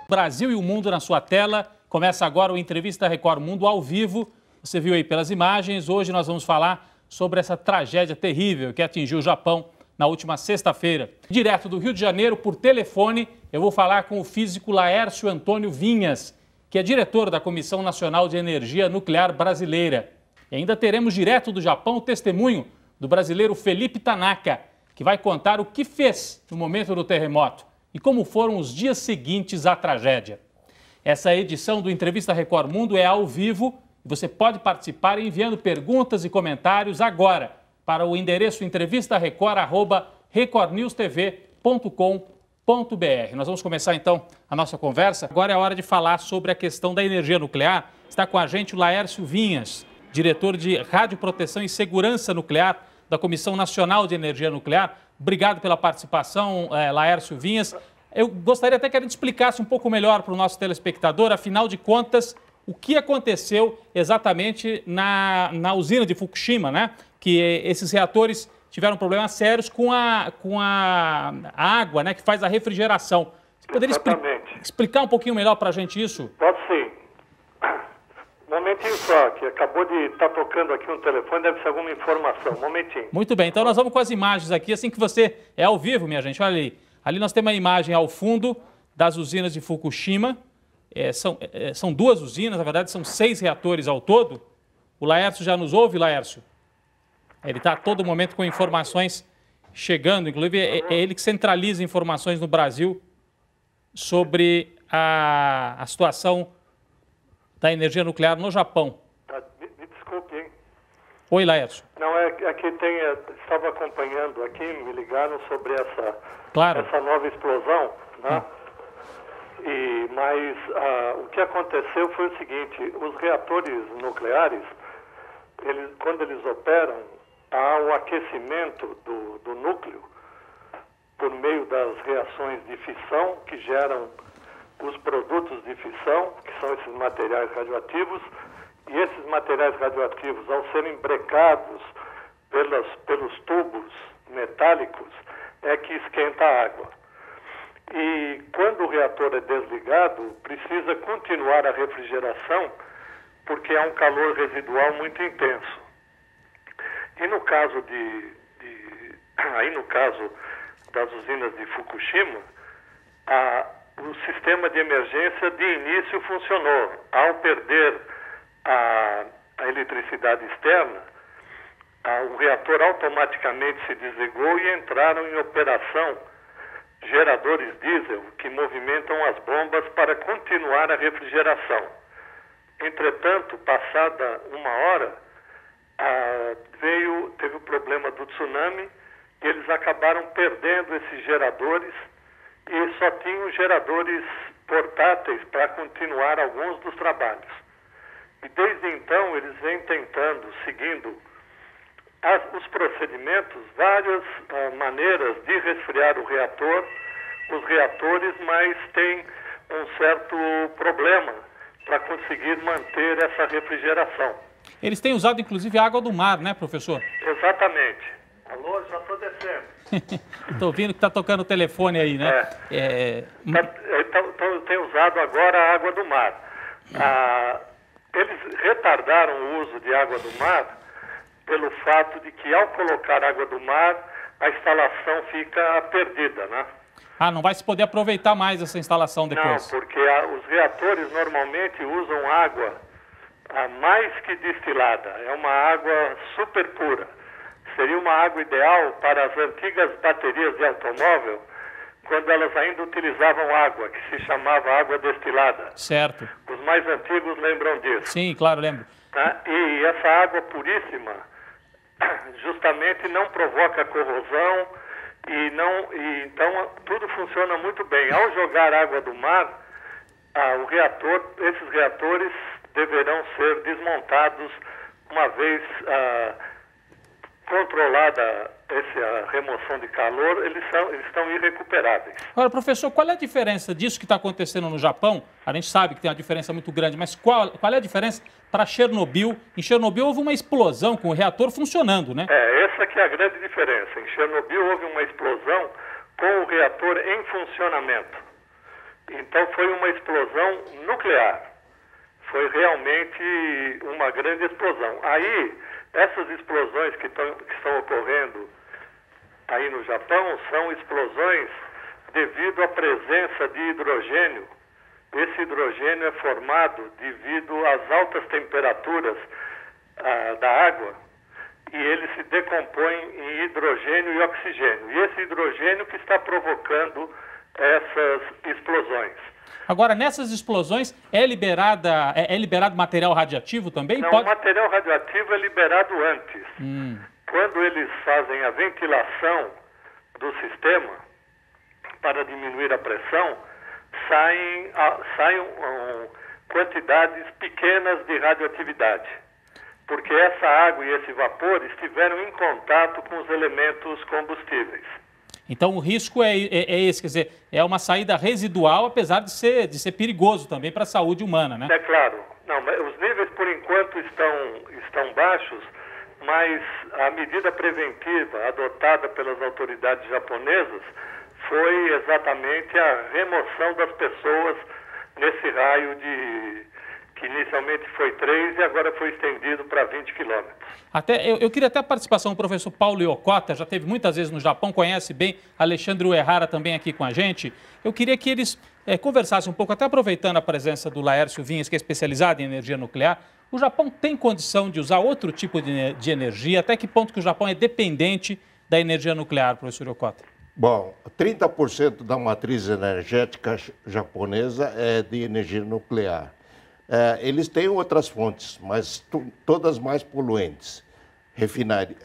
Brasil e o mundo na sua tela. Começa agora o Entrevista Record Mundo ao vivo. Você viu aí pelas imagens. Hoje nós vamos falar sobre essa tragédia terrível que atingiu o Japão na última sexta-feira. Direto do Rio de Janeiro, por telefone, eu vou falar com o físico Laércio Antônio Vinhas, que é diretor da Comissão Nacional de Energia Nuclear Brasileira. E ainda teremos direto do Japão o testemunho do brasileiro Felipe Tanaka, que vai contar o que fez no momento do terremoto e como foram os dias seguintes à tragédia. Essa edição do Entrevista Record Mundo é ao vivo e você pode participar enviando perguntas e comentários agora para o endereço entrevistarecord@recordnewstv.com.br. Nós vamos começar então a nossa conversa. Agora é hora de falar sobre a questão da energia nuclear. Está com a gente o Laércio Vinhas, diretor de Radioproteção e Segurança Nuclear da Comissão Nacional de Energia Nuclear. Obrigado pela participação, Laércio Vinhas. Eu gostaria até que a gente explicasse um pouco melhor para o nosso telespectador, afinal de contas, o que aconteceu exatamente na usina de Fukushima, né? Que esses reatores tiveram problemas sérios com a água, né? Que faz a refrigeração. Você poderia explicar um pouquinho melhor para a gente isso? Pode sim. Um momentinho só, que acabou de estar tocando aqui um telefone, deve ser alguma informação. Um momentinho. Muito bem, então nós vamos com as imagens aqui, assim que você... É ao vivo, minha gente, olha ali. Ali nós temos uma imagem ao fundo das usinas de Fukushima. São duas usinas, na verdade são 6 reatores ao todo. O Laércio já nos ouve, Laércio? Ele está a todo momento com informações chegando, inclusive é ele que centraliza informações no Brasil sobre a situação da energia nuclear no Japão. Me desculpe, hein? Oi, Laércio. Não, é que estava acompanhando aqui, me ligaram sobre essa nova explosão, né? Mas o que aconteceu foi o seguinte: os reatores nucleares, quando eles operam, há o aquecimento do núcleo por meio das reações de fissão que geram os produtos de fissão, que são esses materiais radioativos, e esses materiais radioativos, ao serem brecados pelos tubos metálicos, é que esquenta a água. E quando o reator é desligado, precisa continuar a refrigeração, porque há um calor residual muito intenso. E no caso no caso das usinas de Fukushima, o sistema de emergência de início funcionou. Ao perder a eletricidade externa, o reator automaticamente se desligou e entraram em operação geradores diesel que movimentam as bombas para continuar a refrigeração. Entretanto, passada uma hora, teve o problema do tsunami e eles acabaram perdendo esses geradores e só tinham geradores portáteis para continuar alguns dos trabalhos. E desde então eles vêm tentando, seguindo os procedimentos, várias maneiras de resfriar os reatores, mas tem um certo problema para conseguir manter essa refrigeração. Eles têm usado inclusive a água do mar, né, professor? Exatamente. Alô, já estou descendo. Estou ouvindo que está tocando o telefone aí, né? Tem usado agora a água do mar. Eles retardaram o uso de água do mar pelo fato de que, ao colocar água do mar, a instalação fica perdida, né? Não vai se poder aproveitar mais essa instalação depois? Não, porque os reatores normalmente usam água mais que destilada. É uma água super pura. Seria uma água ideal para as antigas baterias de automóvel, quando elas ainda utilizavam água, que se chamava água destilada. Certo. Os mais antigos lembram disso. Sim, claro, lembro. Tá? E essa água puríssima justamente não provoca corrosão então tudo funciona muito bem. Ao jogar água do mar, esses reatores deverão ser desmontados uma vez controlada essa remoção de calor, eles estão irrecuperáveis. Agora, professor, qual é a diferença disso que está acontecendo no Japão? A gente sabe que tem uma diferença muito grande, mas qual é a diferença para Chernobyl? Em Chernobyl houve uma explosão com o reator funcionando, né? Essa que é a grande diferença. Em Chernobyl houve uma explosão com o reator em funcionamento. Então foi uma explosão nuclear. Foi realmente uma grande explosão. Aí, essas explosões que estão ocorrendo aí no Japão são explosões devido à presença de hidrogênio. Esse hidrogênio é formado devido às altas temperaturas da água e ele se decompõe em hidrogênio e oxigênio. E esse hidrogênio que está provocando essas explosões. Agora, nessas explosões, é liberado material radioativo também? Não, o material radioativo é liberado antes. Quando eles fazem a ventilação do sistema para diminuir a pressão, saem quantidades pequenas de radioatividade, porque essa água e esse vapor estiveram em contato com os elementos combustíveis. Então o risco é esse, quer dizer, é uma saída residual, apesar de ser perigoso também para a saúde humana, né? É claro. Não, mas os níveis por enquanto estão baixos, mas a medida preventiva adotada pelas autoridades japonesas foi exatamente a remoção das pessoas nesse raio que inicialmente foi 3 e agora foi estendido para 20 quilômetros. Eu queria até a participação do professor Paulo Yokota, já esteve muitas vezes no Japão, conhece bem, Alexandre Uehara também aqui com a gente. Eu queria que eles conversassem um pouco, até aproveitando a presença do Laércio Vinhas, que é especializado em energia nuclear. O Japão tem condição de usar outro tipo de energia? Até que ponto que o Japão é dependente da energia nuclear, professor Yokota? Bom, 30% da matriz energética japonesa é de energia nuclear. Eles têm outras fontes, mas todas mais poluentes. Refinaria,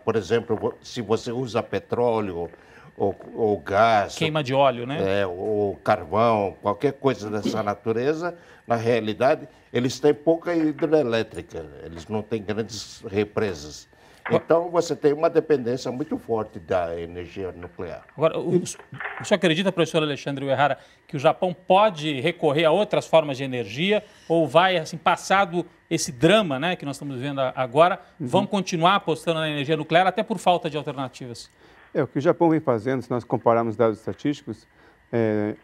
por exemplo, se você usa petróleo ou gás... Queima de óleo, né? Ou carvão, qualquer coisa dessa natureza, na realidade, eles têm pouca hidrelétrica, eles não têm grandes represas. Então, você tem uma dependência muito forte da energia nuclear. Agora, o senhor acredita, professor Alexandre Uehara, que o Japão pode recorrer a outras formas de energia ou vai, assim, passado esse drama, né, que nós estamos vivendo agora, vão continuar apostando na energia nuclear até por falta de alternativas? O que o Japão vem fazendo, se nós compararmos dados estatísticos,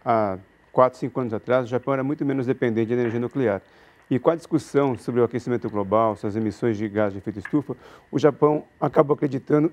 há 4, 5 anos atrás, o Japão era muito menos dependente de energia nuclear. E com a discussão sobre o aquecimento global, sobre as emissões de gás de efeito estufa, o Japão acabou acreditando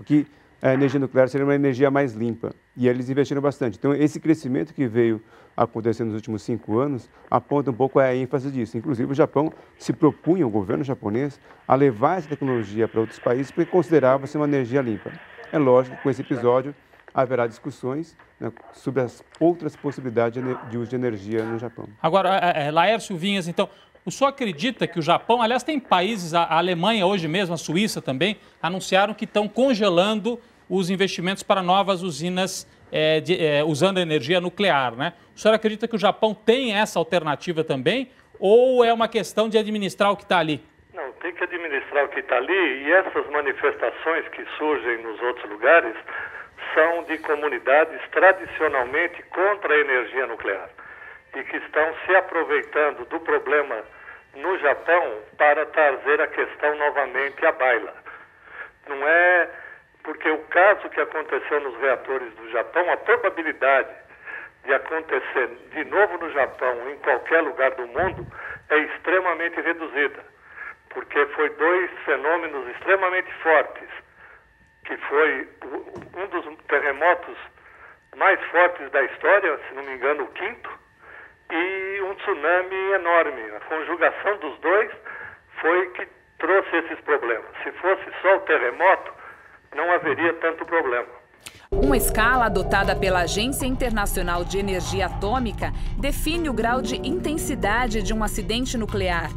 que a energia nuclear seria uma energia mais limpa. E eles investiram bastante. Então, esse crescimento que veio acontecendo nos últimos 5 anos aponta um pouco a ênfase disso. Inclusive, o Japão se propunha, o governo japonês, a levar essa tecnologia para outros países porque considerava ser uma energia limpa. É lógico que com esse episódio haverá discussões, né, sobre as outras possibilidades de uso de energia no Japão. Agora, Laércio Vinhas, então, o senhor acredita que o Japão, aliás, tem países, a Alemanha hoje mesmo, a Suíça também, anunciaram que estão congelando os investimentos para novas usinas usando energia nuclear, né? O senhor acredita que o Japão tem essa alternativa também ou é uma questão de administrar o que está ali? Não, tem que administrar o que está ali e essas manifestações que surgem nos outros lugares são de comunidades tradicionalmente contra a energia nuclear e que estão se aproveitando do problema no Japão para trazer a questão novamente à baila. Não é porque o caso que aconteceu nos reatores do Japão, a probabilidade de acontecer de novo no Japão ou em qualquer lugar do mundo é extremamente reduzida, porque foi 2 fenômenos extremamente fortes, que foi um dos terremotos mais fortes da história, se não me engano, o 5º, e um tsunami enorme. A conjugação dos dois foi que trouxe esses problemas. Se fosse só o terremoto, não haveria tanto problema. Uma escala adotada pela Agência Internacional de Energia Atômica define o grau de intensidade de um acidente nuclear.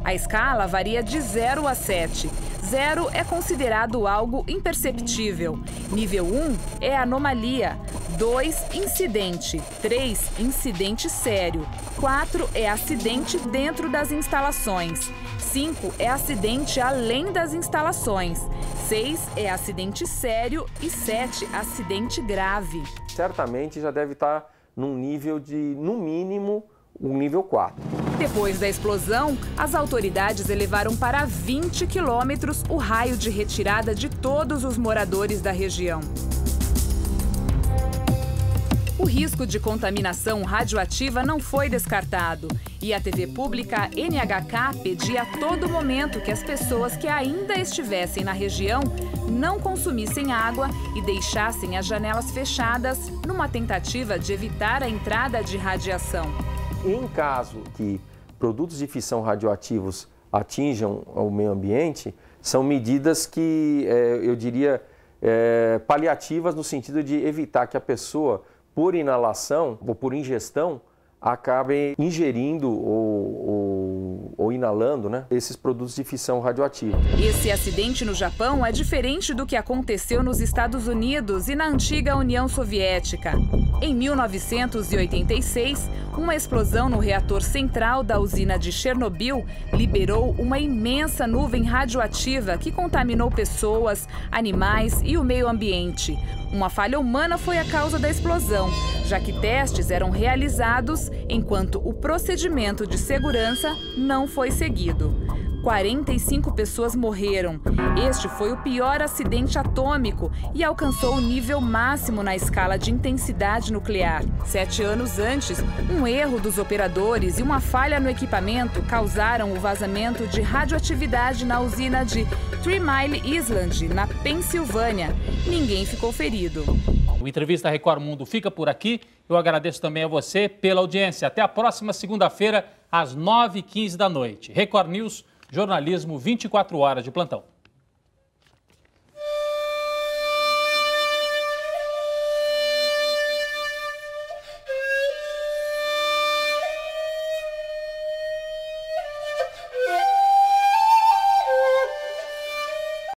A escala varia de 0 a 7. 0 é considerado algo imperceptível. Nível 1 é anomalia. 2, incidente. 3, incidente sério. 4 é acidente dentro das instalações. 5 é acidente além das instalações. 6 é acidente sério e 7, acidente grave. Certamente já deve estar num nível de, no mínimo, um nível 4. Depois da explosão, as autoridades elevaram para 20 quilômetros o raio de retirada de todos os moradores da região. O risco de contaminação radioativa não foi descartado e a TV pública NHK pedia a todo momento que as pessoas que ainda estivessem na região não consumissem água e deixassem as janelas fechadas numa tentativa de evitar a entrada de radiação. Em caso que produtos de fissão radioativos atinjam o meio ambiente, são medidas que, eu diria, paliativas no sentido de evitar que a pessoa, por inalação ou por ingestão, acabe ingerindo ou inalando, né, esses produtos de fissão radioativa. Esse acidente no Japão é diferente do que aconteceu nos Estados Unidos e na antiga União Soviética. Em 1986, uma explosão no reator central da usina de Chernobyl liberou uma imensa nuvem radioativa que contaminou pessoas, animais e o meio ambiente. Uma falha humana foi a causa da explosão, já que testes eram realizados enquanto o procedimento de segurança não foi seguido. 45 pessoas morreram. Este foi o pior acidente atômico e alcançou o nível máximo na escala de intensidade nuclear. 7 anos antes, um erro dos operadores e uma falha no equipamento causaram o vazamento de radioatividade na usina de 3 Mile Island, na Pensilvânia. Ninguém ficou ferido. O Entrevista Record Mundo fica por aqui. Eu agradeço também a você pela audiência. Até a próxima segunda-feira, às 9h15 da noite. Record News, jornalismo 24 horas de plantão.